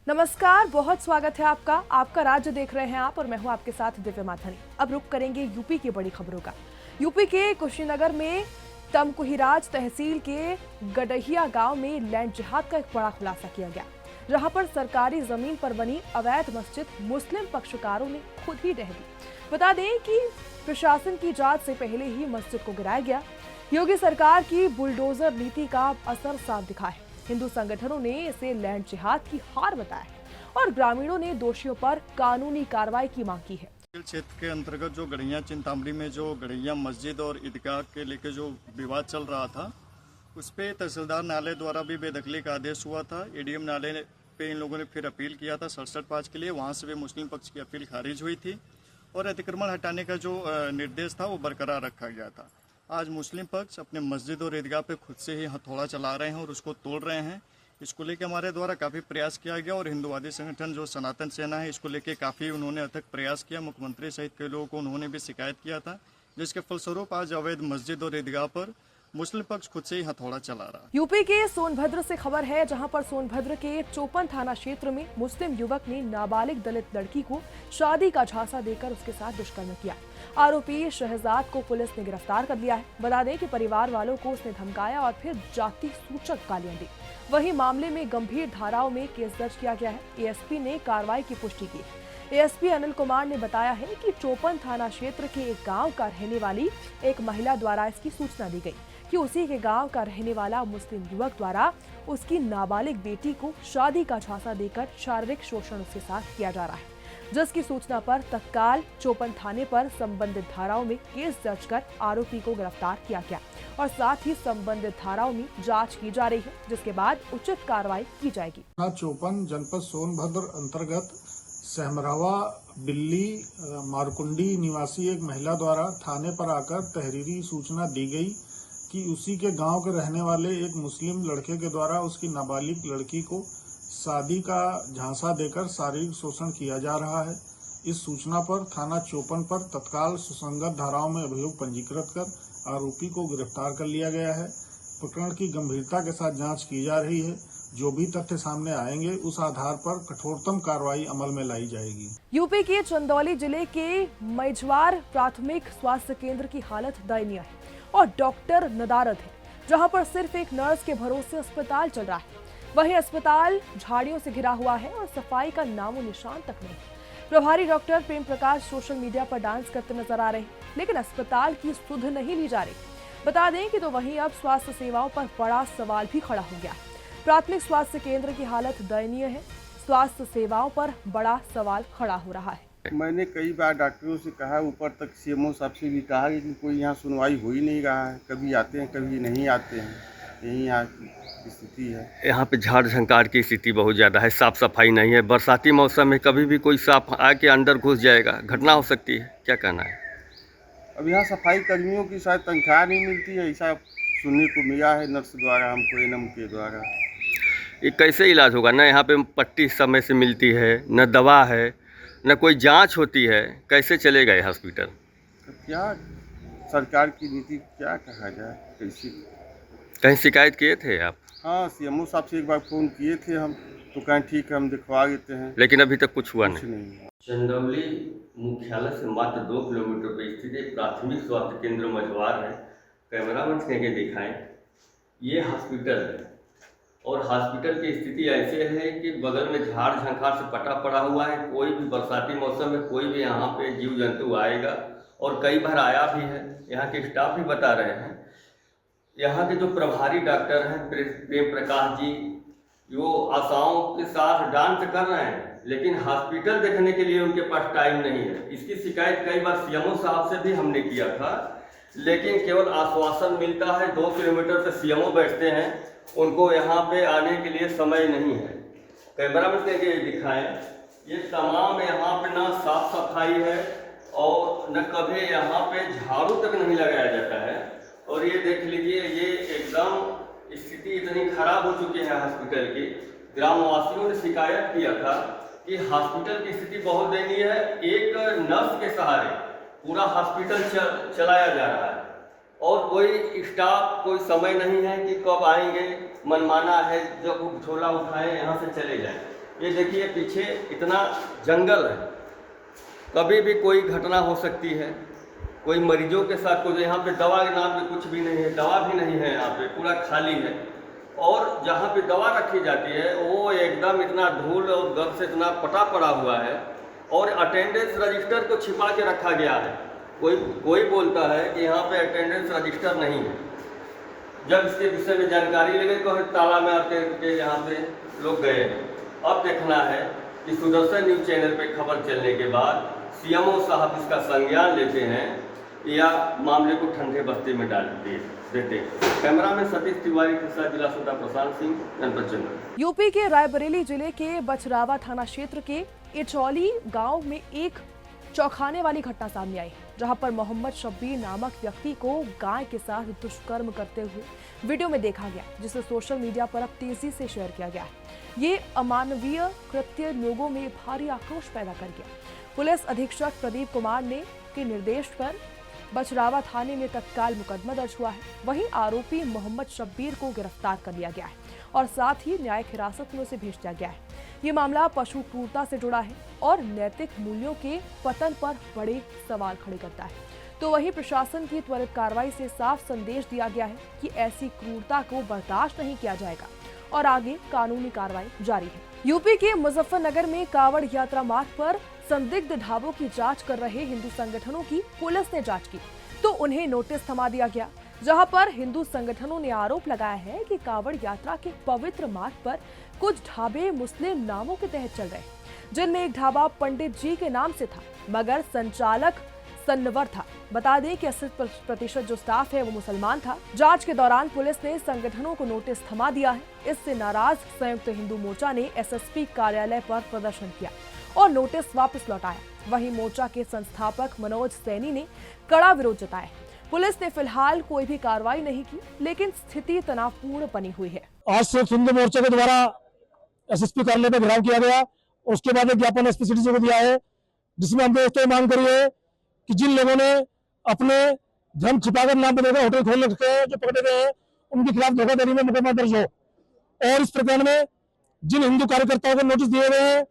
नमस्कार, बहुत स्वागत है आपका राज्य देख रहे हैं आप और मैं हूं आपके साथ दिव्य माथनी। अब रुक करेंगे यूपी की बड़ी खबरों का। यूपी के कुशीनगर में तमकुहीराज तहसील के गडहिया गांव में लैंड जिहाद का एक बड़ा खुलासा किया गया, जहां पर सरकारी जमीन पर बनी अवैध मस्जिद मुस्लिम पक्षकारों ने खुद ही ढह दी। बता दें कि प्रशासन की जांच से पहले ही मस्जिद को गिराया गया। योगी सरकार की बुलडोजर नीति का असर साफ दिखा है। हिंदू संगठनों ने इसे लैंड जिहाद की हार बताया है और ग्रामीणों ने दोषियों पर कानूनी कार्रवाई की मांग की है। क्षेत्र के अंतर्गत जो गड़ैया चिंतामणी में जो गड़ैया मस्जिद और ईदगाह के लेकर जो विवाद चल रहा था, उस पे तहसीलदार न्यायालय द्वारा भी बेदखली का आदेश हुआ था। एडीएम न्यायालय पे इन लोगों ने फिर अपील किया था 67(5) के लिए। वहाँ से भी मुस्लिम पक्ष की अपील खारिज हुई थी और अतिक्रमण हटाने का जो निर्देश था वो बरकरार रखा गया था। आज मुस्लिम पक्ष अपने मस्जिद और ईदगाह पे खुद से ही हथौड़ा चला रहे हैं और उसको तोड़ रहे हैं। इसको लेकर हमारे द्वारा काफ़ी प्रयास किया गया और हिंदुवादी संगठन जो सनातन सेना है, इसको लेकर काफ़ी उन्होंने अथक प्रयास किया। मुख्यमंत्री सहित कई लोगों को उन्होंने भी शिकायत किया था, जिसके फलस्वरूप आज अवैध मस्जिद और ईदगाह पर मुस्लिम पक्ष खुद से ही हथौड़ा चला रहा है। यूपी के सोनभद्र से खबर है, जहां पर सोनभद्र के चोपन थाना क्षेत्र में मुस्लिम युवक ने नाबालिग दलित लड़की को शादी का झांसा देकर उसके साथ दुष्कर्म किया। आरोपी शहजाद को पुलिस ने गिरफ्तार कर लिया है। बता दें कि परिवार वालों को उसने धमकाया और फिर जाति सूचक गालियां दी। वहीं मामले में गंभीर धाराओं में केस दर्ज किया गया है। एएसपी ने कार्रवाई की पुष्टि की है। एएसपी अनिल कुमार ने बताया है कि चोपन थाना क्षेत्र के एक गांव का रहने वाली एक महिला द्वारा इसकी सूचना दी गई कि उसी के गांव का रहने वाला मुस्लिम युवक द्वारा उसकी नाबालिग बेटी को शादी का झांसा देकर शारीरिक शोषण उसके साथ किया जा रहा है, जिसकी सूचना पर तत्काल चोपन थाने पर संबंधित धाराओं में केस दर्ज कर आरोपी को गिरफ्तार किया गया और साथ ही संबंधित धाराओं में जांच की जा रही है, जिसके बाद उचित कार्रवाई की जाएगी। चोपन जनपद सोनभद्र अंतर्गत सहमरावा बिल्ली मारकुंडी निवासी एक महिला द्वारा थाने पर आकर तहरीरी सूचना दी गई कि उसी के गांव के रहने वाले एक मुस्लिम लड़के के द्वारा उसकी नाबालिग लड़की को शादी का झांसा देकर शारीरिक शोषण किया जा रहा है। इस सूचना पर थाना चोपन पर तत्काल सुसंगत धाराओं में अभियोग पंजीकृत कर आरोपी को गिरफ्तार कर लिया गया है। प्रकरण की गंभीरता के साथ जांच की जा रही है। जो भी तथ्य सामने आएंगे उस आधार पर कठोरतम कार्रवाई अमल में लाई जाएगी। यूपी के चंदौली जिले के मैजवार प्राथमिक स्वास्थ्य केंद्र की हालत दयनीय है और डॉक्टर नदारद है, जहां पर सिर्फ एक नर्स के भरोसे अस्पताल चल रहा है। वहीं अस्पताल झाड़ियों से घिरा हुआ है और सफाई का नामो निशान तक नहीं। प्रभारी doctor Prem Prakash social media पर डांस करते नजर आ रहे हैं, लेकिन अस्पताल की सुध नहीं ली जा रही। बता दें कि तो वहीं अब स्वास्थ्य सेवाओं पर बड़ा सवाल भी खड़ा हो गया है। प्राथमिक स्वास्थ्य केंद्र की हालत दयनीय है, स्वास्थ्य सेवाओं पर बड़ा सवाल खड़ा हो रहा है। मैंने कई बार डॉक्टरों से कहा, ऊपर तक सीएमओ साहब से भी कहा कि कोई यहाँ सुनवाई हो ही नहीं रहा है। कभी आते हैं कभी नहीं आते हैं, यही यहाँ की स्थिति है। यहाँ पे झाड़ झंकार की स्थिति बहुत ज़्यादा है, साफ सफाई नहीं है। बरसाती मौसम में कभी भी कोई सांप आके अंदर घुस जाएगा, घटना हो सकती है। क्या कहना है? अब यहाँ सफाई कर्मियों की शायद तनख्वाह नहीं मिलती है, ऐसा सुनने को मिला है नर्स द्वारा, हमको एनएम के द्वारा। ये कैसे इलाज होगा? न यहाँ पे पट्टी समय से मिलती है, न दवा है, न कोई जांच होती है। कैसे चलेगा ये हॉस्पिटल? तो क्या सरकार की नीति क्या कहा जाए, कैसे? कहीं शिकायत किए थे आप? हाँ, सीएमओ साहब से एक बार फ़ोन किए थे हम, तो कहें ठीक है हम दिखवा देते हैं, लेकिन अभी तक कुछ हुआ नहीं। चंदौली मुख्यालय से मात्र 2 किलोमीटर पर स्थित एक प्राथमिक स्वास्थ्य केंद्र मझवार है। कैमरामैन से दिखाएं, ये हॉस्पिटल है और हॉस्पिटल की स्थिति ऐसे है कि बगल में झाड़ झंखार से पटा पड़ा हुआ है। कोई भी बरसाती मौसम में कोई भी यहाँ पे जीव जंतु आएगा और कई बार आया भी है। यहाँ के स्टाफ भी बता रहे हैं। यहाँ के जो प्रभारी डॉक्टर हैं प्रेम प्रकाश जी, वो आशाओं के साथ डांस कर रहे हैं, लेकिन हॉस्पिटल देखने के लिए उनके पास टाइम नहीं है। इसकी शिकायत कई बार सीएमओ साहब से भी हमने किया था, लेकिन केवल आश्वासन मिलता है। 2 किलोमीटर से सीएमओ बैठते हैं, उनको यहाँ पे आने के लिए समय नहीं है। कैमरा में करके दिखाएं, ये तमाम यहाँ पे ना साफ सफाई है और न कभी यहाँ पे झाड़ू तक नहीं लगाया जाता है। और ये देख लीजिए, ये एकदम स्थिति इतनी खराब हो चुकी है हॉस्पिटल की। ग्रामवासियों ने शिकायत किया था कि हॉस्पिटल की स्थिति बहुत दयनीय है। एक नर्स के सहारे पूरा हॉस्पिटल चलाया जा रहा है और कोई स्टाफ, कोई समय नहीं है कि कब आएंगे। मनमाना है, जब झोला उठाएं यहाँ से चले जाएं। ये देखिए पीछे इतना जंगल है, कभी भी कोई घटना हो सकती है, कोई मरीजों के साथ कुछ, यहाँ पे दवा के नाम पे कुछ भी नहीं है, दवा भी नहीं है, यहाँ पे पूरा खाली है। और जहाँ पे दवा रखी जाती है वो एकदम इतना धूल और गर्द से इतना पटा पड़ा हुआ है, और अटेंडेंस रजिस्टर को छिपा के रखा गया है। कोई बोलता है कि यहाँ पे अटेंडेंस रजिस्टर नहीं है। जब इसके विषय में जानकारी ले गई तो ताला में आते यहाँ पे लोग गए। अब देखना है कि सुदर्शन न्यूज चैनल पे खबर चलने के बाद सीएमओ साहब इसका संज्ञान लेते हैं या मामले को ठंडे बस्ते में डाल देते। कैमरामैन सतीश तिवारी के साथ जिला सूबा प्रशांत सिंह, जनपद चंद्रपुर। यूपी के रायबरेली जिले के बछरावा थाना क्षेत्र के इचौली गांव में एक चौंकाने वाली घटना सामने आई, जहां पर मोहम्मद शब्बीर नामक व्यक्ति को गाय के साथ दुष्कर्म करते हुए वीडियो में देखा गया, जिसे सोशल मीडिया पर अब तेजी से शेयर किया गया है। ये अमानवीय कृत्य लोगों में भारी आक्रोश पैदा कर गया। पुलिस अधीक्षक प्रदीप कुमार ने के निर्देश पर बछरावा थाने में तत्काल मुकदमा दर्ज हुआ है। वहीं आरोपी मोहम्मद शब्बीर को गिरफ्तार कर लिया गया है और साथ ही न्यायिक हिरासत में उसे भेज दिया गया है। ये मामला पशु क्रूरता से जुड़ा है और नैतिक मूल्यों के पतन पर बड़े सवाल खड़े करता है। तो वहीं प्रशासन की त्वरित कार्रवाई से साफ संदेश दिया गया है कि ऐसी क्रूरता को बर्दाश्त नहीं किया जाएगा और आगे कानूनी कार्रवाई जारी है। यूपी के मुजफ्फरनगर में कावड़ यात्रा मार्ग पर संदिग्ध ढाबों की जांच कर रहे हिंदू संगठनों की पुलिस ने जांच की तो उन्हें नोटिस थमा दिया गया, जहां पर हिंदू संगठनों ने आरोप लगाया है कि कावड़ यात्रा के पवित्र मार्ग पर कुछ ढाबे मुस्लिम नामों के तहत चल रहे, जिनमें एक ढाबा पंडित जी के नाम से था मगर संचालक सन्नवर था। बता दें कि 80% जो स्टाफ है वो मुसलमान था। जांच के दौरान पुलिस ने संगठनों को नोटिस थमा दिया है। इससे नाराज संयुक्त हिंदू मोर्चा ने एसएसपी कार्यालय पर प्रदर्शन किया और नोटिस वापस लौटाया। वहीं मोर्चा के संस्थापक मनोज सैनी ने कड़ा विरोध जताया। पुलिस ने फिलहाल कोई भी कार्रवाई नहीं की, लेकिन स्थिति तनावपूर्ण बनी हुई है। आज संयुक्त हिंदू मोर्चा के द्वारा एसएसपी कार्यालय पर घेराव किया गया और उसके बाद एक ज्ञापन एसपी सिटी को दिया है, जिसमें हम दोस्तों मांग करी है कि जिन लोगों ने अपने धर्म छिपाकर नाम पर होटल खोल रखे हैं, जो पकड़े गए हैं, उनके खिलाफ धोखाधड़ी में मुकदमा दर्ज हो। और इस प्रकरण में जिन हिंदू कार्यकर्ताओं को नोटिस दिए गए हैं,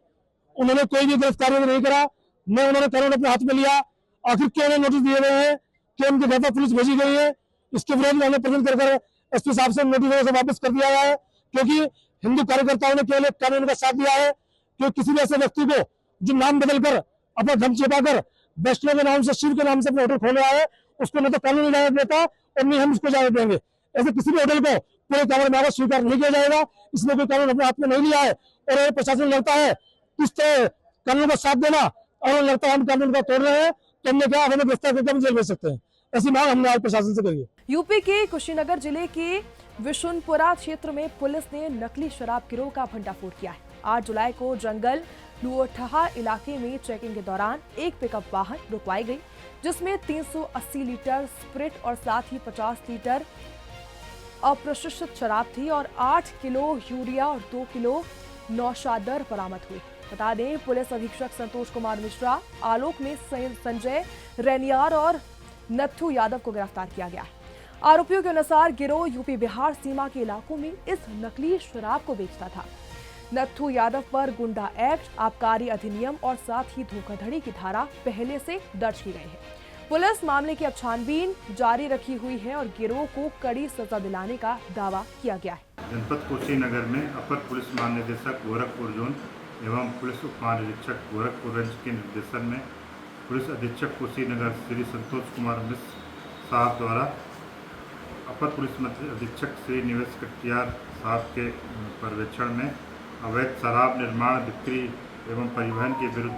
उन्होंने कोई भी गलत कार्य नहीं करा, न उन्होंने कानून अपने हाथ में लिया। आखिर क्यों उन्हें नोटिस दिए गए हैं, कि उनके घर पर पुलिस भेजी गई है। इसके विरोध में हमने प्रेजेंट कर एसपी साहब से नोटिस वापस कर दिया है, क्योंकि हिंदू कार्यकर्ताओं ने केवल कानून का साथ दिया है। क्योंकि किसी भी ऐसे व्यक्ति को जो नाम बदलकर अपना धर्म छिपाकर वैष्णव के नाम से, शिव के नाम से अपना होटल खोल रहा है, उसको न तो कानून इजाजत देता और नहीं हम उसको इजाजत देंगे। ऐसे किसी भी होटल को पूरे कांवड़ में स्वीकार नहीं किया जाएगा। इसमें कोई कानून अपने हाथ में नहीं लिया है और प्रशासन लगता है इस कानून का साथ देना और लगता है हम कानून का तोड़ रहे हैं, तो हमने क्या हमें गिरफ्तार करके हम जेल भेज सकते हैं। ऐसी मांग हमने आज प्रशासन से करी है। यूपी के कुशीनगर जिले के विशुनपुरा क्षेत्र में पुलिस ने नकली शराब गिरोह का भंडाफोड़ किया है। 8 जुलाई को जंगल लुओठहा इलाके में चेकिंग के दौरान एक पिकअप वाहन रुकवाई गई, जिसमें 380 लीटर स्प्रिट और साथ ही 50 लीटर अप्रशिक्षित शराब थी और 8 किलो यूरिया और 2 किलो नौशादर बरामद हुई। बता दें, पुलिस अधीक्षक संतोष कुमार मिश्रा आलोक में संजय रेनियार और नथु यादव को गिरफ्तार किया गया है। आरोपियों के अनुसार गिरोह यूपी बिहार सीमा के इलाकों में इस नकली शराब को बेचता था। नथु यादव पर गुंडा एक्ट, आबकारी अधिनियम और साथ ही धोखाधड़ी की धारा पहले से दर्ज की गई है। पुलिस मामले की अब छानबीन जारी रखी हुई है और गिरोह को कड़ी सजा दिलाने का दावा किया गया है। जनपद कुशीनगर में अपर पुलिस महानिदेशक गोरखपुर जोन एवं पुलिस उप महानिरीक्षक गोरखपुर रेंज के निर्देशन में पुलिस अधीक्षक कुशीनगर श्री संतोष कुमार मिश्र साहब द्वारा अपर पुलिस अधीक्षक श्री निवेश कटियार साहब के पर्यवेक्षण में अवैध शराब निर्माण, बिक्री एवं परिवहन के विरुद्ध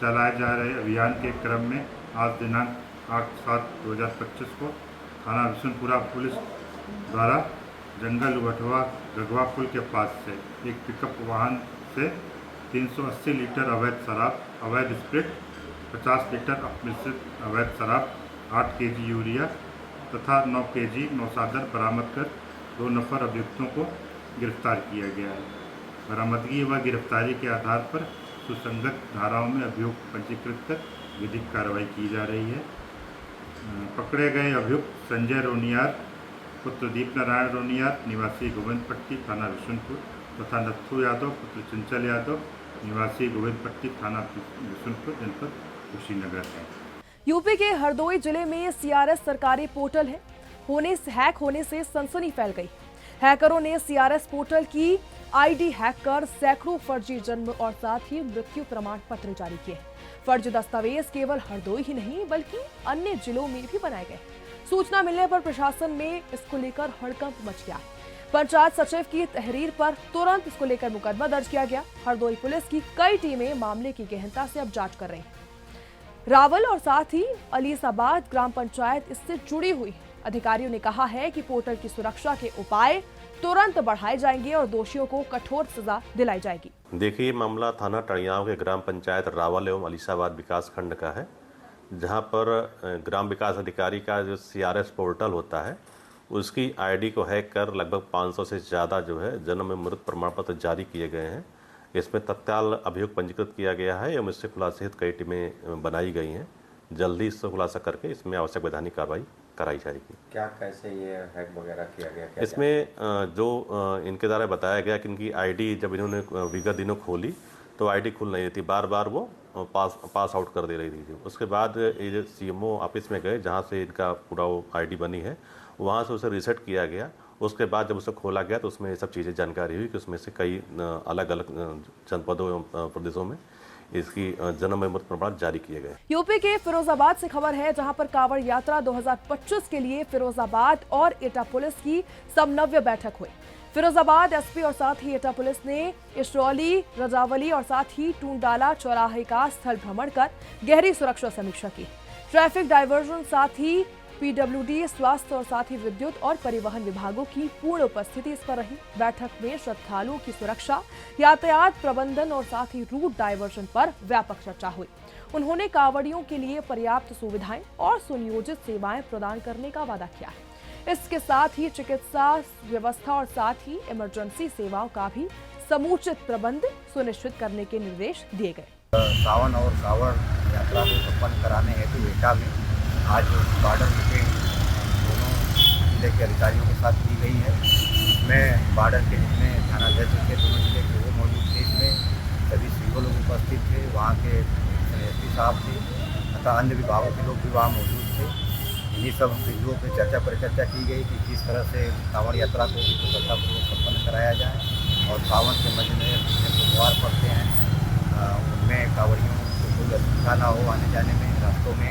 चलाए जा रहे अभियान के क्रम में आज दिनांक 8/7/2025 को थाना विशुनपुरा पुलिस द्वारा जंगल लुओठहा गगवा पुल के पास से एक पिकअप वाहन से 380 लीटर अवैध शराब, अवैध स्प्रिट, 50 लीटर अपमिश्रित अवैध शराब, 8 केजी यूरिया तथा 9 केजी नौशादर बरामद कर 2 नफर अभियुक्तों को गिरफ्तार किया गया है। बरामदगी व गिरफ्तारी के आधार पर सुसंगत धाराओं में अभियुक्त पंजीकृत कर विधिक कार्रवाई की जा रही है। पकड़े गए अभियुक्त संजय रोनियार पुत्र दीप नारायण रोनियार निवासी गोविंदपट्टी थाना विशुनपुर तथा नत्थू यादव पुत्र चंचल यादव निवासी गोविंदपट्टी थाना बिशुनपुर जनपद कुशीनगर है। यूपी के हरदोई जिले में सीआरएस सरकारी पोर्टल है हैक होने से सनसनी फैल गई। हैकरों ने सीआरएस पोर्टल की आईडी हैक कर सैकड़ों फर्जी जन्म और साथ ही मृत्यु प्रमाण पत्र जारी किए। फर्जी दस्तावेज केवल हरदोई ही नहीं बल्कि अन्य जिलों में भी बनाए गए। सूचना मिलने पर प्रशासन में इसको लेकर हड़कंप मच गया। पंचायत सचिव की तहरीर पर तुरंत इसको लेकर मुकदमा दर्ज किया गया। हरदोई पुलिस की कई टीमें मामले की गहनता से अब जांच कर रही हैं। रावल और साथ ही अलीसाबाद ग्राम पंचायत इससे जुड़ी हुई है। अधिकारियों ने कहा है कि पोर्टल की सुरक्षा के उपाय तुरंत बढ़ाए जाएंगे और दोषियों को कठोर सजा दिलाई जाएगी। देखिए, मामला थाना टड़ियाव के ग्राम पंचायत रावल एवं अलीसाबाद विकास खंड का है, जहां पर ग्राम विकास अधिकारी का जो सीआरएस पोर्टल होता है उसकी आईडी को हैक कर लगभग 500 से ज़्यादा जो है जन्म एवं मृत्यु प्रमाण पत्र जारी किए गए हैं। इसमें तत्काल अभियोग पंजीकृत किया गया है एवं इससे खुलासे हेतु कई टीमें बनाई गई हैं। जल्दी इससे खुलासा करके इसमें आवश्यक वैधानिक कार्रवाई कराई जाएगी। क्या कैसे ये हैक वगैरह किया गया? इसमें जो इनके द्वारा बताया गया कि इनकी आईडी जब इन्होंने विगत दिनों खोली तो आईडी खुल नहीं रही थी, बार बार वो पास आउट कर दे रही थी। उसके बाद ये सीएमओ ऑफिस में गए जहाँ से इनका पूरा वो आईडी बनी है, वहाँ से उसे रीसेट किया गया। उसके बाद जब उसे खोला गया तो उसमें ये सब चीज़ें जानकारी हुई कि उसमें से कई अलग अलग जनपदों एवं प्रदेशों में इसकी जन्म एवं मृत्यु प्रमाण जारी किए गए। यूपी के फिरोजाबाद से खबर है, जहां पर कांवड़ यात्रा 2025 के लिए फिरोजाबाद और एटा पुलिस की समन्वय बैठक हुई। फिरोजाबाद एसपी और साथ ही एटा पुलिस ने इशरौली, रजावली और साथ ही टूंडाला चौराहे का स्थल भ्रमण कर गहरी सुरक्षा समीक्षा की। ट्रैफिक डायवर्जन साथ ही पीडब्ल्यूडी, स्वास्थ्य और साथ ही विद्युत और परिवहन विभागों की पूर्ण उपस्थिति इस पर रही। बैठक में श्रद्धालुओं की सुरक्षा, यातायात प्रबंधन और साथ ही रूट डायवर्जन पर व्यापक चर्चा हुई। उन्होंने कांवड़ियों के लिए पर्याप्त सुविधाएं और सुनियोजित सेवाएं प्रदान करने का वादा किया है। इसके साथ ही चिकित्सा व्यवस्था और साथ ही इमरजेंसी सेवाओं का भी समुचित प्रबंध सुनिश्चित करने के निर्देश दिए गए। सावन और कांवड़ यात्रा को संपन्न कराने हेतु एटा में आज बॉर्डर मीटिंग दोनों जिले के अधिकारियों के साथ की गई है। इसमें बॉर्डर के जितने थानाध्यक्ष थे दोनों जिले के वो मौजूद थे। इसमें सभी सीओ लोग उपस्थित थे, वहाँ के एसपी साहब थे तथा अन्य विभागों के लोग भी वहाँ मौजूद थे। इन्हीं सब बिंदुओं पर चर्चा परिचर्चा की गई कि किस तरह से कांवड़ यात्रा को भी सफलतापूर्वक संपन्न कराया जाए और सावन के मध्य में सोमवार पड़ते हैं, उनमें कांवड़ियों को कोई असुविधा ना हो आने जाने में। रास्तों में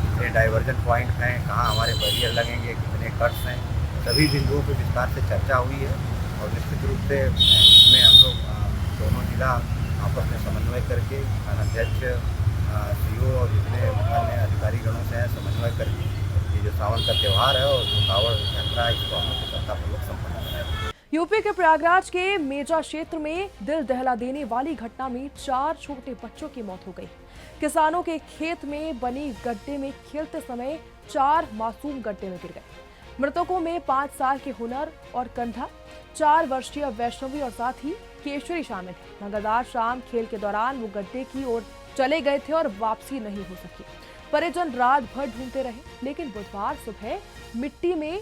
कितने डाइवर्जन पॉइंट हैं, कहाँ हमारे बैरियर लगेंगे, कितने कट्स हैं, सभी बिंदुओं पर विस्तार से चर्चा हुई है। और निश्चित रूप से इसमें हम लोग दोनों जिला आपस में समन्वय करके थानाध्यक्ष, सीओ और जितने अन्य अधिकारी गणों से समन्वय करके ये जो सावन का त्यौहार है और जो कांवड़ यात्रा है इसको हम लोग सफलतापूर्वक संपन्न कराएंगे। यूपी के प्रयागराज के मेजा क्षेत्र में दिल दहला देने वाली घटना में 4 छोटे बच्चों की मौत हो गई। किसानों के खेत में बनी गड्ढे में खेलते समय 4 मासूम गड्ढे में गिर गए। मृतकों में 5 साल के हुनर और कंधा, 4 वर्षीय वैष्णवी और साथ ही केशरी शामिल है। मंगलवार शाम खेल के दौरान वो गड्ढे की ओर चले गए थे और वापसी नहीं हो सकी। परिजन रात भर ढूंढते रहे, लेकिन बुधवार सुबह मिट्टी में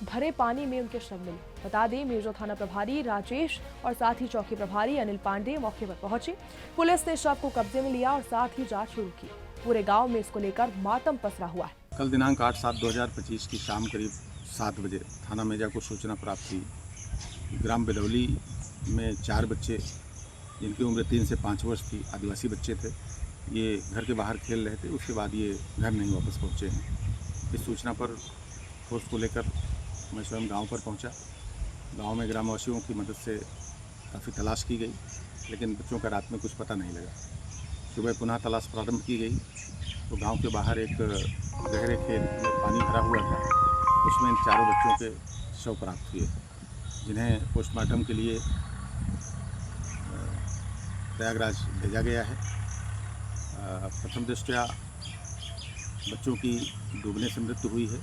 भरे पानी में उनके शव मिले। बता दें, मेजो थाना प्रभारी राजेश और साथ ही चौकी प्रभारी अनिल पांडे मौके पर पहुंचे। पुलिस ने शव को कब्जे में लिया और साथ ही जांच शुरू की। पूरे गांव में इसको लेकर मातम पसरा हुआ है। कल दिनांक 8/7/2025 की शाम करीब 7 बजे थाना मेजा को सूचना प्राप्त हुई। ग्राम बिलौली में 4 बच्चे जिनकी उम्र 3 से 5 वर्ष थी, आदिवासी बच्चे थे, ये घर के बाहर खेल रहे थे। उसके बाद ये घर नहीं वापस पहुँचे हैं। इस सूचना पर पोस्ट को लेकर मैं स्वयं गांव पर पहुंचा। गांव में ग्रामवासियों की मदद से काफ़ी तलाश की गई, लेकिन बच्चों का रात में कुछ पता नहीं लगा। सुबह पुनः तलाश प्रारंभ की गई तो गांव के बाहर एक गहरे खेत में पानी भरा हुआ था, उसमें इन 4 बच्चों के शव प्राप्त हुए, जिन्हें पोस्टमार्टम के लिए प्रयागराज भेजा गया है। प्रथम दृष्टया बच्चों की डूबने से मृत्यु हुई है।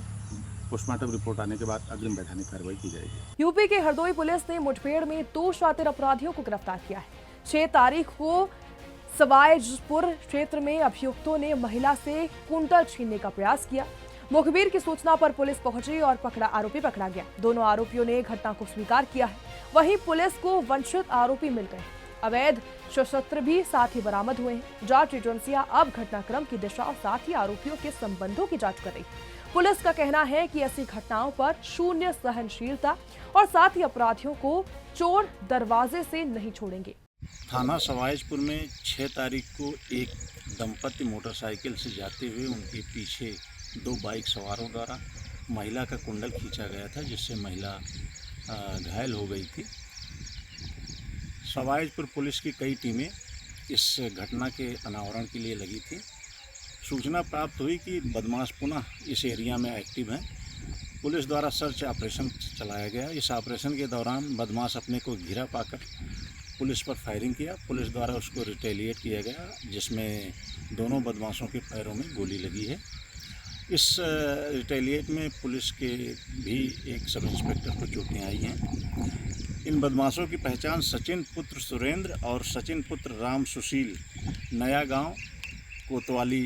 पोस्टमार्टम रिपोर्ट आने के बाद अग्रिम वैधानिक कार्रवाई की जाएगी। यूपी के हरदोई पुलिस ने मुठभेड़ में 2 शातिर अपराधियों को गिरफ्तार किया है। 6 तारीख को सवाईजपुर क्षेत्र में अभियुक्तों ने महिला से कुंटल छीनने का प्रयास किया। मुखबिर की सूचना पर पुलिस पहुंची और आरोपी पकड़ा गया। दोनों आरोपियों ने घटना को स्वीकार किया है। वहीं पुलिस को वंचित आरोपी मिल गए। अवैध शस्त्र भी साथ ही बरामद हुए हैं। जांच एजेंसियां अब घटनाक्रम की दिशा और साथ ही आरोपियों के संबंधों की जांच कर रही है। पुलिस का कहना है कि ऐसी घटनाओं पर शून्य सहनशीलता और साथ ही अपराधियों को चोर दरवाजे से नहीं छोड़ेंगे। थाना सवाईजपुर में 6 तारीख को एक दंपति मोटरसाइकिल से जाते हुए उनके पीछे 2 बाइक सवारों द्वारा महिला का कुंडल खींचा गया था, जिससे महिला घायल हो गई थी। सवाईजपुर पुलिस की कई टीमें इस घटना के अनावरण के लिए लगी थी। सूचना प्राप्त हुई कि बदमाश पुनः इस एरिया में एक्टिव हैं। पुलिस द्वारा सर्च ऑपरेशन चलाया गया। इस ऑपरेशन के दौरान बदमाश अपने को घिरा पाकर पुलिस पर फायरिंग किया। पुलिस द्वारा उसको रिटेलिएट किया गया, जिसमें दोनों बदमाशों के पैरों में गोली लगी है। इस रिटेलिएट में पुलिस के भी एक सब इंस्पेक्टर को चोटें आई हैं। इन बदमाशों की पहचान सचिन पुत्र सुरेंद्र और सचिन पुत्र राम सुशील नया गांव कोतवाली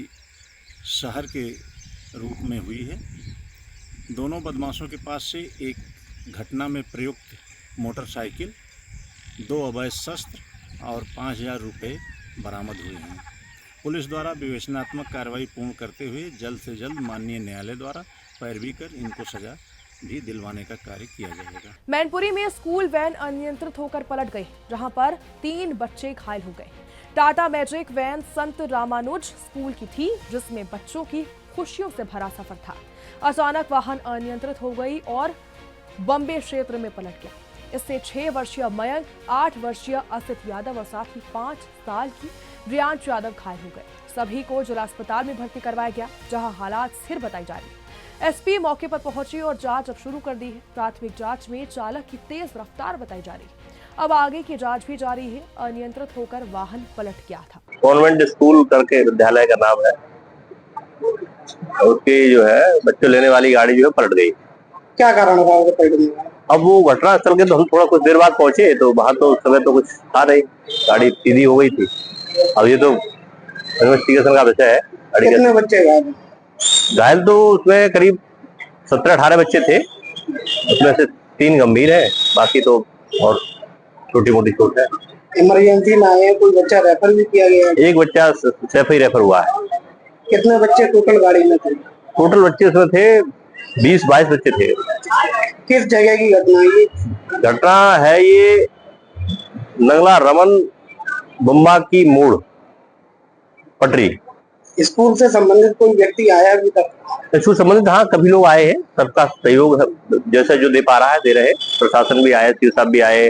शहर के रूप में हुई है। दोनों बदमाशों के पास से एक घटना में प्रयुक्त मोटरसाइकिल, 2 अवैध शस्त्र और 5,000 रुपये बरामद हुए हैं। पुलिस द्वारा विवेचनात्मक कार्रवाई पूर्ण करते हुए जल्द से जल्द माननीय न्यायालय द्वारा पैरवी कर इनको सजा भी दिलवाने का कार्य किया जाएगा। मैनपुरी में स्कूल वैन अनियंत्रित होकर पलट गई, जहां पर 3 बच्चे घायल हो गए। टाटा मैजिक वैन संत रामानुज स्कूल की थी, जिसमें बच्चों की खुशियों से भरा सफर था। अचानक वाहन अनियंत्रित हो गई और बम्बे क्षेत्र में पलट गया। इससे 6 वर्षीय मयंक, 8 वर्षीय असित यादव और साथ ही 5 साल की रियांश यादव घायल हो गए। सभी को जिला अस्पताल में भर्ती करवाया गया, जहां हालात स्थिर बताई जा रही। एसपी मौके पर पहुंची और जांच अब शुरू कर दी है। प्राथमिक जांच में चालक की तेज रफ्तार बताई जा रही है। अब आगे की जांच भी जारी है। अनियंत्रित होकर वाहन पलट गया था। कॉन्वेंट स्कूल करके विद्यालय का नाम है, उसकी जो है बच्चों लेने वाली गाड़ी जो है पलट गई। क्या कारण था उसके पलटने का? अब वो घटना स्थल के तो हम थोड़ा कुछ देर बाद पहुंचे, तो वहां तो उस समय तो कुछ था नहीं, गाड़ी सीधी हो गई थी। अब ये तो इन्वेस्टिगेशन का विषय है। कितने बच्चे घायल? घायल तो उसमें करीब 17-18 बच्चे थे, उसमें से 3 गंभीर है, बाकी तो और छोटी मोटी चोट है। इमरजेंसी में आए, कोई बच्चा रेफर भी किया गया? एक बच्चा सिर्फ ही रेफर हुआ है। कितने बच्चे टोटल गाड़ी में थे? टोटल बच्चे उसमें थे 20-22 बच्चे थे। किस जगह की घटना है? घटना है ये नंगला रमन बम्बा की मोड़ पटरी। स्कूल से संबंधित कोई व्यक्ति आया अभी तक? स्कूल संबंधित हाँ सभी लोग आए हैं, सबका सहयोग जैसा जो दे पा रहा है दे रहे। प्रशासन भी आए, सी साहब भी आए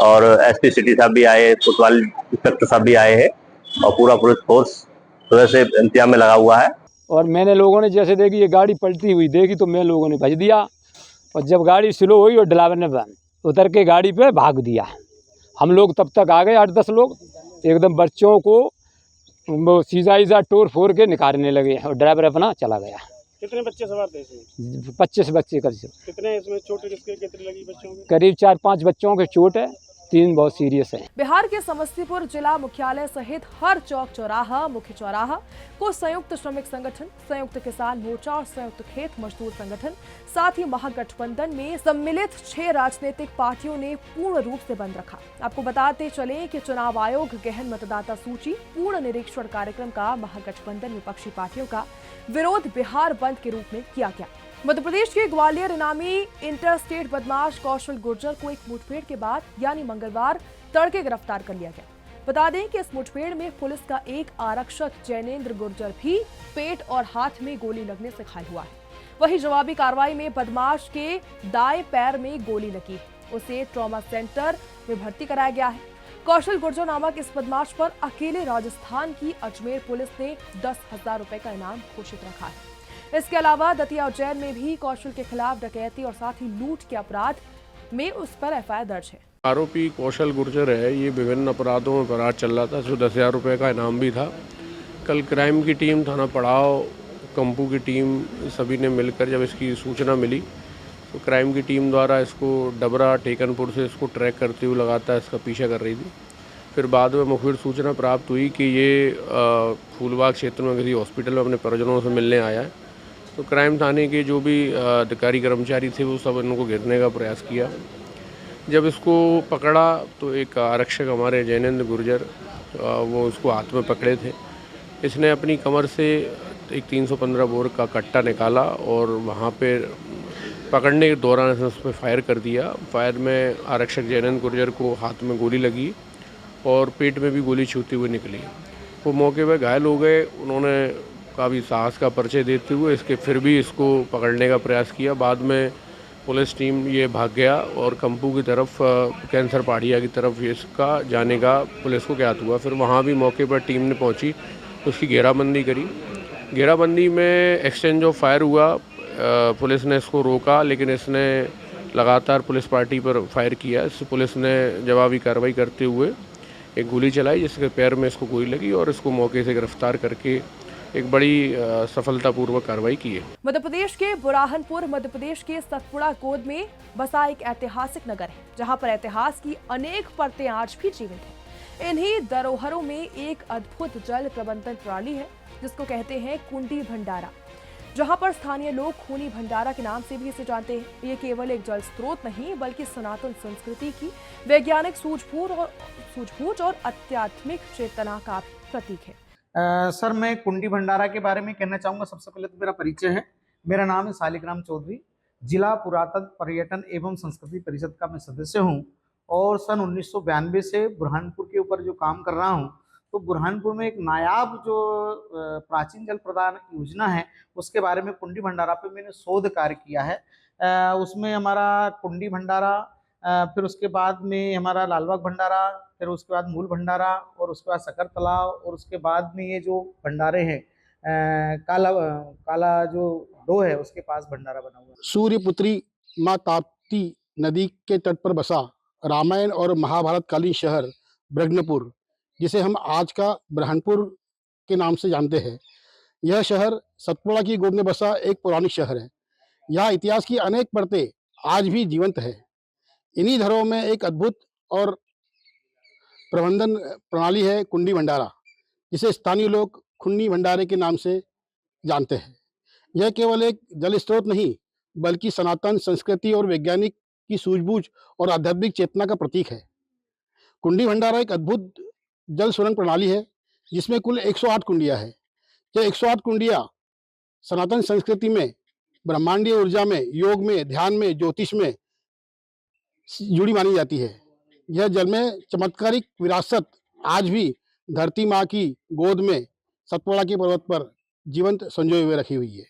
और एसपी सिटी साहब भी आए, कोतवाल इंस्पेक्टर साहब भी आए हैं और पूरा पुलिस फोर्स सुबह से इंतजाम में लगा हुआ है। और मैंने लोगों ने जैसे देखी ये गाड़ी पलटी हुई देखी तो मैं लोगों ने भज दिया, और जब गाड़ी स्लो हुई और ड्राइवर ने उतर के गाड़ी पे भाग दिया। हम लोग तब तक आ गए 8-10 लोग, एकदम बच्चों को वो सीधा टोर फोर के निकालने लगे और ड्राइवर अपना चला गया। कितने बच्चे सवार थे इसमें? 25 बच्चे करीब। कितने इसमें चोट कितनी लगी बच्चों की? करीब 4-5 बच्चों के चोट है, 3 बहुत सीरियस है। बिहार के समस्तीपुर जिला मुख्यालय सहित हर चौक चौराहा, मुख्य चौराहा को संयुक्त श्रमिक संगठन, संयुक्त किसान मोर्चा और संयुक्त खेत मजदूर संगठन, साथ ही महागठबंधन में सम्मिलित 6 राजनीतिक पार्टियों ने पूर्ण रूप से बंद रखा। आपको बताते चले कि चुनाव आयोग गहन मतदाता सूची पूर्ण निरीक्षण कार्यक्रम का महागठबंधन विपक्षी पार्टियों का विरोध बिहार बंद के रूप में किया गया। मध्य प्रदेश के ग्वालियर इनामी इंटरस्टेट बदमाश कौशल गुर्जर को एक मुठभेड़ के बाद यानी मंगलवार तड़के गिरफ्तार कर लिया गया। बता दें कि इस मुठभेड़ में पुलिस का एक आरक्षक जैनेन्द्र गुर्जर भी पेट और हाथ में गोली लगने से घायल हुआ है। वहीं जवाबी कार्रवाई में बदमाश के दाएं पैर में गोली लगी, उसे ट्रॉमा सेंटर में भर्ती कराया गया है। कौशल गुर्जर नामक इस बदमाश पर अकेले राजस्थान की अजमेर पुलिस ने 10,000 रुपए का इनाम घोषित रखा है। इसके अलावा दतिया उज्जैन में भी कौशल के खिलाफ डकैती और साथ ही लूट के अपराध में उस पर एफआईआर दर्ज है। आरोपी कौशल गुर्जर है, ये विभिन्न अपराधों में फरार चल रहा था, जो 10,000 रुपये का इनाम भी था। कल क्राइम की टीम, थाना पड़ाव, कंपू की टीम, सभी ने मिलकर जब इसकी सूचना मिली तो क्राइम की टीम द्वारा इसको डबरा टेकनपुर से इसको ट्रैक करते हुए लगातार इसका पीछा कर रही थी। फिर बाद में मुखबिर सूचना प्राप्त हुई कि ये फूलबाग क्षेत्र में किसी हॉस्पिटल में अपने परिजनों से मिलने आया है। तो क्राइम थाने के जो भी अधिकारी कर्मचारी थे वो सब इनको घेरने का प्रयास किया। जब इसको पकड़ा तो एक आरक्षक हमारे जैनेंद्र गुर्जर वो उसको हाथ में पकड़े थे। इसने अपनी कमर से एक 315 बोर का कट्टा निकाला और वहाँ पे पकड़ने के दौरान इसने उस पर फायर कर दिया। फायर में आरक्षक जैनेंद्र गुर्जर को हाथ में गोली लगी और पेट में भी गोली छूती हुई निकली। वो मौके पर घायल हो गए। उन्होंने काफ़ी साहस का परिचय देते हुए फिर भी इसको पकड़ने का प्रयास किया। बाद में पुलिस टीम ये भाग गया और कंपू की तरफ कैंसर पहाड़िया की तरफ इसका जाने का पुलिस को ज्ञात हुआ। फिर वहाँ भी मौके पर टीम ने पहुँची, उसकी घेराबंदी करी। घेराबंदी में एक्सचेंज ऑफ फायर हुआ। पुलिस ने इसको रोका, लेकिन इसने लगातार पुलिस पार्टी पर फायर किया। इस पुलिस ने जवाबी कार्रवाई करते हुए एक गोली चलाई, जिसके पैर में इसको गोली लगी और इसको मौके से गिरफ्तार करके एक बड़ी सफलतापूर्वक कार्रवाई की है। मध्य प्रदेश के बुरहानपुर मध्य प्रदेश के सतपुड़ा गोद में बसा एक ऐतिहासिक नगर है, जहां पर इतिहास की अनेक परतें आज भी जीवित हैं। इन्हीं धरोहरों में एक अद्भुत जल प्रबंधन प्रणाली है, जिसको कहते हैं कुंडी भंडारा, जहां पर स्थानीय लोग खूनी भंडारा के नाम से भी इसे जानते हैं। ये केवल एक जल स्रोत नहीं, बल्कि सनातन संस्कृति की वैज्ञानिक सूझबूझ और आध्यात्मिक चेतना का भी प्रतीक है। सर, मैं कुंडी भंडारा के बारे में कहना चाहूँगा। सबसे पहले तो मेरा परिचय है। मेरा नाम है शालिग्राम चौधरी, जिला पुरातत्व पर्यटन एवं संस्कृति परिषद का मैं सदस्य हूँ और सन 1992 से बुरहानपुर के ऊपर जो काम कर रहा हूँ। तो बुरहानपुर में एक नायाब जो प्राचीन जल प्रदान योजना है, उसके बारे में कुंडी भंडारा पे मैंने शोध कार्य किया है। उसमें हमारा कुंडी भंडारा, फिर उसके बाद में हमारा लालबाग भंडारा, फिर उसके बाद मूल भंडारा और उसके बाद शकर तालाब और उसके बाद में ये जो भंडारे हैं काला जो डो है उसके पास भंडारा बना हुआ है। सूर्यपुत्री माँ ताप्ती नदी के तट पर बसा रामायण और महाभारत कालीन शहर ब्रह्मपुर, जिसे हम आज का बुरहानपुर के नाम से जानते हैं। यह शहर सतपुड़ा की गोद में बसा एक पौराणिक शहर है। यहाँ इतिहास की अनेक परतें आज भी जीवंत है। इन्हीं धरों में एक अद्भुत और प्रबंधन प्रणाली है कुंडी भंडारा, जिसे स्थानीय लोग खुन्नी भंडारे के नाम से जानते हैं। यह केवल एक जल स्रोत नहीं, बल्कि सनातन संस्कृति और वैज्ञानिक की सूझबूझ और आध्यात्मिक चेतना का प्रतीक है। कुंडी भंडारा एक अद्भुत जल सुरंग प्रणाली है, जिसमें कुल 108 कुंडियाँ हैं। यह 108 कुंडियाँ सनातन संस्कृति में, ब्रह्मांडीय ऊर्जा में, योग में, ध्यान में, ज्योतिष में जुड़ी मानी जाती है। यह जल में चमत्कारिक विरासत आज भी धरती माँ की गोद में सतपुड़ा के पर्वत पर जीवंत संजोए हुए रखी हुई है।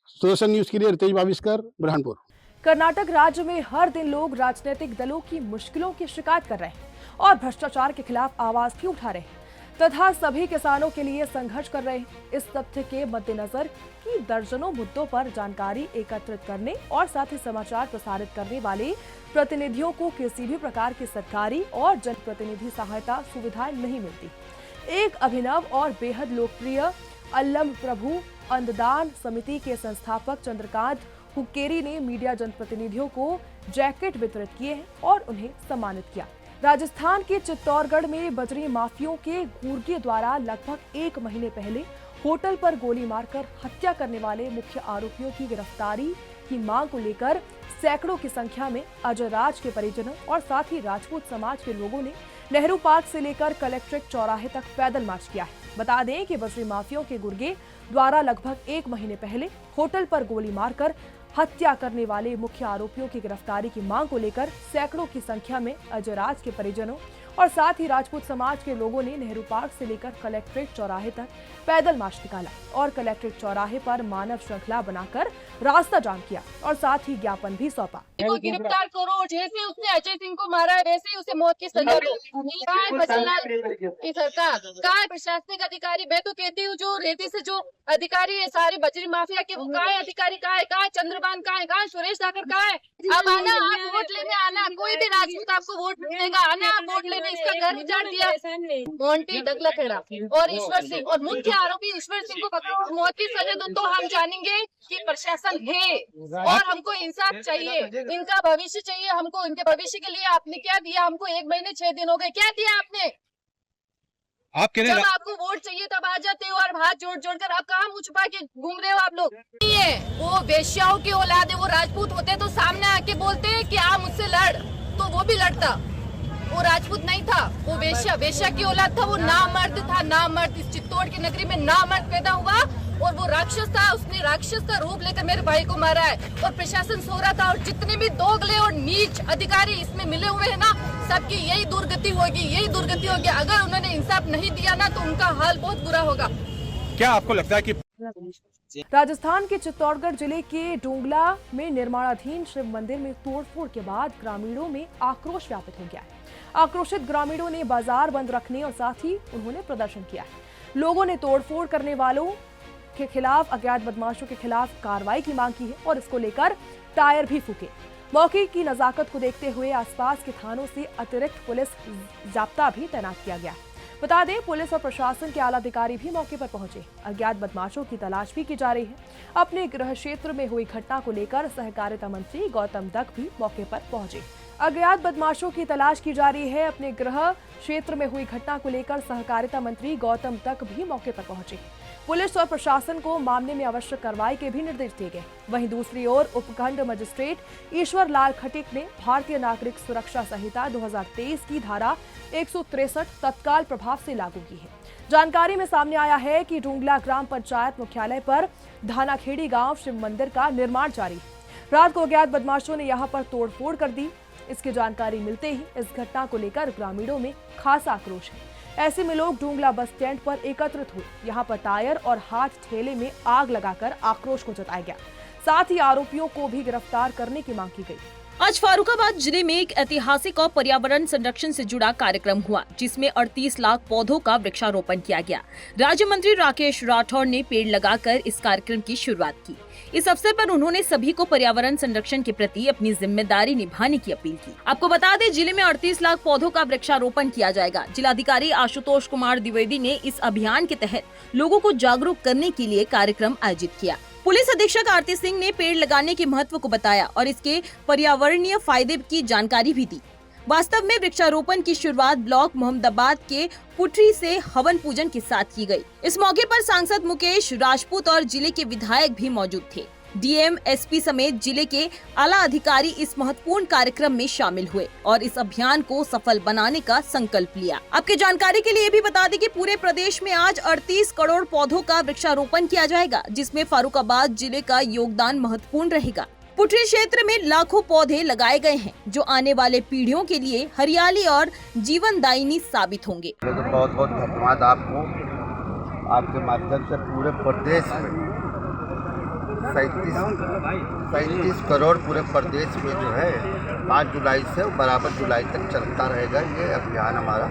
सुदर्शन न्यूज के लिए रितेश बाविस्कर, बुरहानपुर। कर्नाटक राज्य में हर दिन लोग राजनीतिक दलों की मुश्किलों की शिकायत कर रहे हैं और भ्रष्टाचार के खिलाफ आवाज भी उठा रहे हैं तथा सभी किसानों के लिए संघर्ष कर रहे हैं। इस तथ्य के मद्देनजर कि दर्जनों मुद्दों पर जानकारी एकत्रित करने और साथ ही समाचार प्रसारित करने वाले प्रतिनिधियों को किसी भी प्रकार की सरकारी और जनप्रतिनिधि सहायता सुविधाएं नहीं मिलती। एक अभिनव और बेहद लोकप्रिय अल्लम प्रभु अन्नदान समिति के संस्थापक चंद्रकांत हुक्केरी ने मीडिया जनप्रतिनिधियों को जैकेट वितरित किए हैं और उन्हें सम्मानित किया। राजस्थान के चित्तौड़गढ़ में बजरी माफियों के गुर्गे द्वारा लगभग 1 महीने पहले होटल पर गोली मारकर हत्या करने वाले मुख्य आरोपियों की गिरफ्तारी की मांग को लेकर सैकड़ों की संख्या में अजय राज के परिजनों और साथ ही राजपूत समाज के लोगों ने नेहरू पार्क से लेकर कलेक्ट्रेट चौराहे तक पैदल मार्च किया है। बता दें कि बजरी माफियों के गुर्गे द्वारा लगभग 1 महीने पहले होटल पर गोली मारकर हत्या करने वाले मुख्य आरोपियों की गिरफ्तारी की मांग को लेकर सैकड़ों की संख्या में अजय राज के परिजनों और साथ ही राजपूत समाज के लोगों ने नेहरू पार्क से लेकर कलेक्ट्रेट चौराहे तक पैदल मार्च निकाला और कलेक्ट्रेट चौराहे पर मानव श्रृंखला बनाकर रास्ता जाम किया और साथ ही ज्ञापन भी सौंपा। गिरफ्तार करो, जैसे उसने अजय सिंह को मारा है वैसे ही उसे मौत की सजा दो। सरकार कहाँ प्रशासनिक अधिकारी? मैं तो कहती हूँ जो रेती से जो अधिकारी है सारे बजरी माफिया के, वो कहाँ है अधिकारी? कहाँ है? कहाँ चंद्रबान? कहाँ है? कहाँ सुरेश धाकर? कहाँ है? अब आना, आप वोट लेने आना, कोई भी राजपूत आपको वोट देगा, आना आप वोट लेने। इसका घर उजाड़ दिया मोंटी डगलाखेड़ा और ईश्वर सिंह और मुख्य आरोपी ईश्वर सिंह को पकड़ो और मौत की सजा दो, तो हम जानेंगे कि प्रशासन है और हमको इंसाफ चाहिए, इनका भविष्य चाहिए हमको। इनके भविष्य के लिए आपने क्या दिया हमको? 1 महीने 6 दिन हो गए, क्या दिया आपने? आप कह रहे जब हैं आपको वोट चाहिए तब आ जाते हो और हाथ जोड़ जोड़ कर आप कहाँ मुँह छुपा के घूम रहे हो आप लोग। नहीं है, वो वेश्याओं की औलाद है, वो राजपूत होते तो सामने आके बोलते कि आप मुझसे लड़, तो वो भी लड़ता। वो राजपूत नहीं था, वो वेश्या की औलाद था, वो नामर्द था, नामर्द। इस चित्तौड़ की नगरी में नामर्द पैदा हुआ और वो राक्षस था, उसने राक्षस का रूप लेकर मेरे भाई को मारा है। और प्रशासन सो रहा था और जितने भी दोगले और नीच अधिकारी इसमें मिले हुए हैं ना, सबकी यही दुर्गति होगी। अगर उन्होंने इंसाफ नहीं दिया ना तो उनका हाल बहुत बुरा होगा। क्या आपको लगता है कि राजस्थान के चित्तौड़गढ़ जिले के डोंगला में निर्माणाधीन शिव मंदिर में तोड़फोड़ के बाद ग्रामीणों में आक्रोश व्यापित हो गया है। आक्रोशित ग्रामीणों ने बाजार बंद रखने और साथ ही उन्होंने प्रदर्शन किया है। लोगों ने तोड़फोड़ करने वालों के खिलाफ, अज्ञात बदमाशों के खिलाफ कार्रवाई की मांग की है और इसको लेकर टायर भी फूके। मौके की नजाकत को देखते हुए आसपास के थानों से अतिरिक्त पुलिस जाब्ता भी तैनात किया गया है। बता दें, पुलिस और प्रशासन के आला अधिकारी भी मौके पर पहुंचे। अज्ञात बदमाशों की तलाश भी की जा रही है। अपने गृह क्षेत्र में हुई घटना को लेकर सहकारिता मंत्री गौतम दत्त भी मौके पर पहुंचे। अज्ञात बदमाशों की तलाश की जा रही है। अपने गृह क्षेत्र में हुई घटना को लेकर सहकारिता मंत्री गौतम दत्त भी मौके पर पहुंचे। पुलिस और प्रशासन को मामले में आवश्यक कार्रवाई के भी निर्देश दिए गए। वहीं दूसरी ओर उपखंड मजिस्ट्रेट ईश्वर लाल खटीक ने भारतीय नागरिक सुरक्षा संहिता 2023 की धारा 163 तत्काल प्रभाव से लागू की है। जानकारी में सामने आया है कि डोंगला ग्राम पंचायत मुख्यालय पर धानाखेड़ी गांव शिव मंदिर का निर्माण जारी है। रात को अज्ञात बदमाशों ने यहां पर तोड़फोड़ कर दी। इसकी जानकारी मिलते ही इस घटना को लेकर ग्रामीणों में खासा आक्रोश है। ऐसे में लोग डोंगला बस स्टैंड पर एकत्रित हुए। यहां पर टायर और हाथ ठेले में आग लगाकर आक्रोश को जताया गया। साथ ही आरोपियों को भी गिरफ्तार करने की मांग की गई। आज फारुखाबाद जिले में एक ऐतिहासिक और पर्यावरण संरक्षण से जुड़ा कार्यक्रम हुआ, जिसमें 38 लाख पौधों का वृक्षारोपण किया गया। राज्य मंत्री राकेश राठौर ने पेड़ लगाकर इस कार्यक्रम की शुरुआत की। इस अवसर पर उन्होंने सभी को पर्यावरण संरक्षण के प्रति अपनी जिम्मेदारी निभाने की अपील की। आपको बता दें, जिले में 38 लाख पौधों का वृक्षारोपण किया जाएगा। जिलाधिकारी आशुतोष कुमार द्विवेदी ने इस अभियान के तहत लोगों को जागरूक करने के लिए कार्यक्रम आयोजित किया। पुलिस अधीक्षक आरती सिंह ने पेड़ लगाने के महत्व को बताया और इसके पर्यावरणीय फायदे की जानकारी भी दी। वास्तव में वृक्षारोपण की शुरुआत ब्लॉक मोहम्मदाबाद के पुटरी से हवन पूजन के साथ की गई। इस मौके पर सांसद मुकेश राजपूत और जिले के विधायक भी मौजूद थे। डीएम, एसपी समेत जिले के आला अधिकारी इस महत्वपूर्ण कार्यक्रम में शामिल हुए और इस अभियान को सफल बनाने का संकल्प लिया। आपके जानकारी के लिए भी बता दें कि पूरे प्रदेश में आज 38 करोड़ पौधों का वृक्षारोपण किया जाएगा, जिसमें फारुखाबाद जिले का योगदान महत्वपूर्ण रहेगा। पुटरी क्षेत्र में लाखों पौधे लगाए गए हैं, जो आने वाले पीढ़ियों के लिए हरियाली और जीवनदायिनी साबित होंगे। बहुत बहुत धन्यवाद आपको। आपके माध्यम से पूरे प्रदेश में 37 करोड़ पूरे प्रदेश में जो है 5 जुलाई से बराबर जुलाई तक चलता रहेगा ये अभियान हमारा।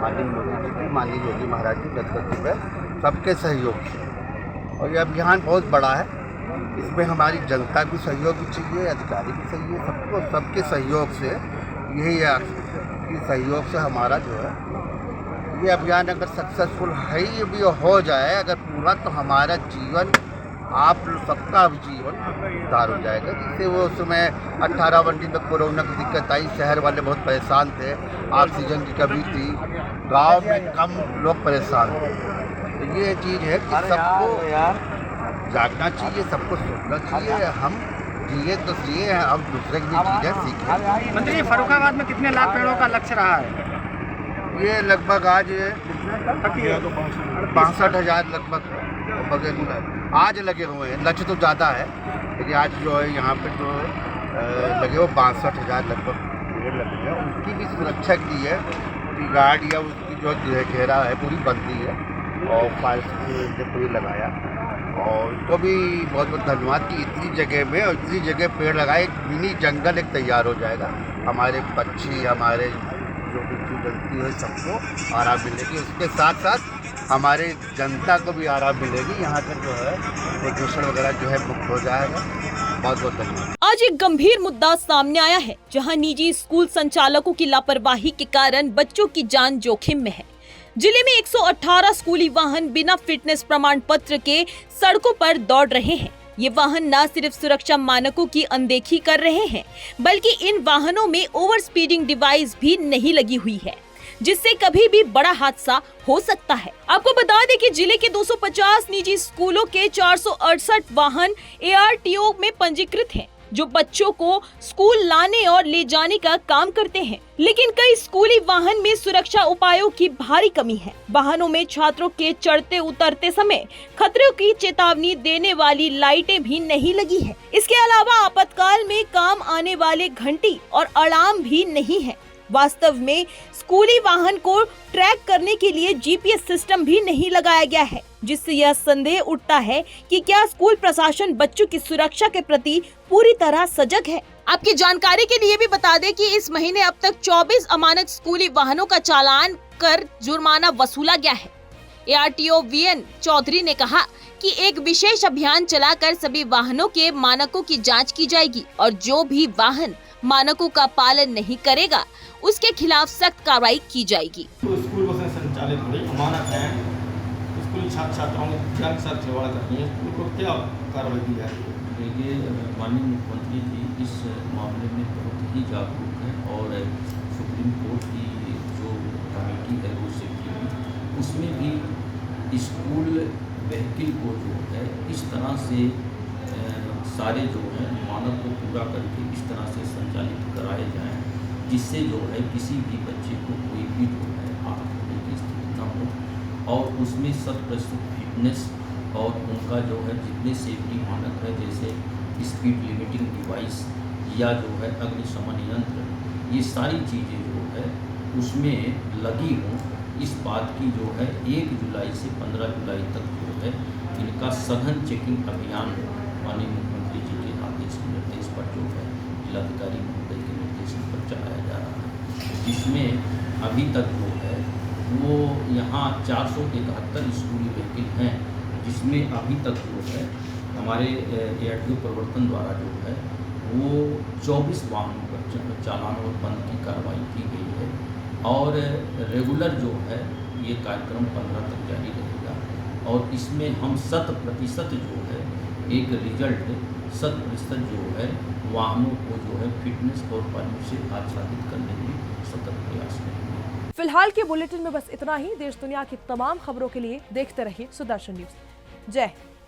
माननीय मोदी जी की, माननीय योगी महाराज की गति में सबके सहयोग से, और ये अभियान बहुत बड़ा है। इसमें हमारी जनता भी सहयोग चाहिए, अधिकारी भी चाहिए, सबको सबके सहयोग से यही सहयोग से हमारा जो है ये अभियान अगर सक्सेसफुल है भी हो जाए अगर पूरा, तो हमारा जीवन, आप सबका जीवन उद्धार हो जाएगा। जिससे वो उसमें 18 मंडी में कोरोना की दिक्कत आई, शहर वाले बहुत परेशान थे, ऑक्सीजन की कमी थी, गांव में कम लोग परेशान थे। तो ये चीज़ है कि सबको जागना चाहिए, सबको सोचना चाहिए। हम जिए तो जिए, अब दूसरे की भी चीज़ें सीखें। मंत्री, फर्रुखाबाद में कितने लाख पेड़ों का लक्ष्य रहा है? ये लगभग आज 62,000 लगभग आज लगे हुए हैं। लक्ष्य तो ज़्यादा है, लेकिन आज जो है यहाँ पे जो लगे वो 62,000 लगभग पेड़ लगे हैं। उसकी भी सुरक्षा के लिए गार्ड या उसकी जो घेरा है पूरी बनती है और फायर से पूरी लगाया। और उनको भी बहुत बहुत धन्यवाद कि इतनी जगह में और इतनी जगह पेड़ लगाए, एक मिनी जंगल एक तैयार हो जाएगा। हमारे पक्षी, हमारे जो भी गलती है सबको आराम मिलेगी, उसके साथ साथ हमारे जनता को भी आराम मिलेगी। यहाँ पर जो है प्रदूषण वगैरह जो है मुक्त हो जाएगा। बहुत बहुत धन्यवाद। आज एक गंभीर मुद्दा सामने आया है, जहां निजी स्कूल संचालकों की लापरवाही के कारण बच्चों की जान जोखिम में है। जिले में 118 स्कूली वाहन बिना फिटनेस प्रमाण पत्र के सड़कों पर दौड़ रहे हैं। ये वाहन न सिर्फ सुरक्षा मानकों की अनदेखी कर रहे हैं, बल्कि इन वाहनों में ओवर स्पीडिंग डिवाइस भी नहीं लगी हुई है, जिससे कभी भी बड़ा हादसा हो सकता है। आपको बता दें कि जिले के 250 निजी स्कूलों के 468 वाहन ARTO में पंजीकृत हैं, जो बच्चों को स्कूल लाने और ले जाने का काम करते हैं। लेकिन कई स्कूली वाहन में सुरक्षा उपायों की भारी कमी है। वाहनों में छात्रों के चढ़ते उतरते समय खतरों की चेतावनी देने वाली लाइटें भी नहीं लगी है। इसके अलावा आपातकाल में काम आने वाले घंटी और अलार्म भी नहीं है। वास्तव में स्कूली वाहन को ट्रैक करने के लिए GPS सिस्टम भी नहीं लगाया गया है, जिससे यह संदेह उठता है कि क्या स्कूल प्रशासन बच्चों की सुरक्षा के प्रति पूरी तरह सजग है। आपकी जानकारी के लिए भी बता दें कि इस महीने अब तक 24 अमानक स्कूली वाहनों का चालान कर जुर्माना वसूला गया है। ARTO VN चौधरी ने कहा कि एक विशेष अभियान चलाकर सभी वाहनों के मानकों की जांच की जाएगी और जो भी वाहन मानकों का पालन नहीं करेगा उसके खिलाफ सख्त कार्रवाई की जाएगी। तो स्कूल बसें संचालित हो रही अमानत है, स्कूली छात्र छात्राओं के साथ छेड़छाड़ करनी है, उनको क्या कार्रवाई की जाएगी? देखिए, माननीय मुख्यमंत्री जी इस मामले में बहुत ही जागरूक हैं और सुप्रीम कोर्ट की जो कमेटी है रोड सेफ्टी में, उसमें भी स्कूल व्हीकल को जो है इस तरह से सारे जो है मानक को पूरा करके इस तरह से संचालित कराए जाएं, जिससे जो है किसी भी बच्चे को कोई भी जो है आहत होने की स्थिति न हो और उसमें 100% फिटनेस और उनका जो है जितने सेफ्टी मानक है, जैसे स्पीड लिमिटिंग डिवाइस या जो है अग्निशमन यंत्र, ये सारी चीज़ें जो है उसमें लगी हों। इस बात की जो है 1 जुलाई से 15 जुलाई तक जो है इनका सघन चेकिंग अभियान माननीय मुख्यमंत्री जी के आदेश निर्देश पर जो है जिलाधिकारी महोदय के निर्देशन पर चलाया जा रहा है, जिसमें अभी तक जो है वो यहाँ 471 स्कूली व्हीकल हैं, जिसमें अभी तक जो है हमारे ARTO प्रवर्तन द्वारा जो है वो 24 वाहनों पर चालान और बंद की कार्रवाई की गई है और रेगुलर जो है ये कार्यक्रम 15 तक जारी रहेगा और इसमें हम 100% जो है एक रिजल्ट 100% जो है वाहनों को जो है फिटनेस और पानी से आच्छादित करने में सतत प्रयास करेंगे। फिलहाल के बुलेटिन में बस इतना ही। देश दुनिया की तमाम खबरों के लिए देखते रहिए सुदर्शन न्यूज। जय हिंद।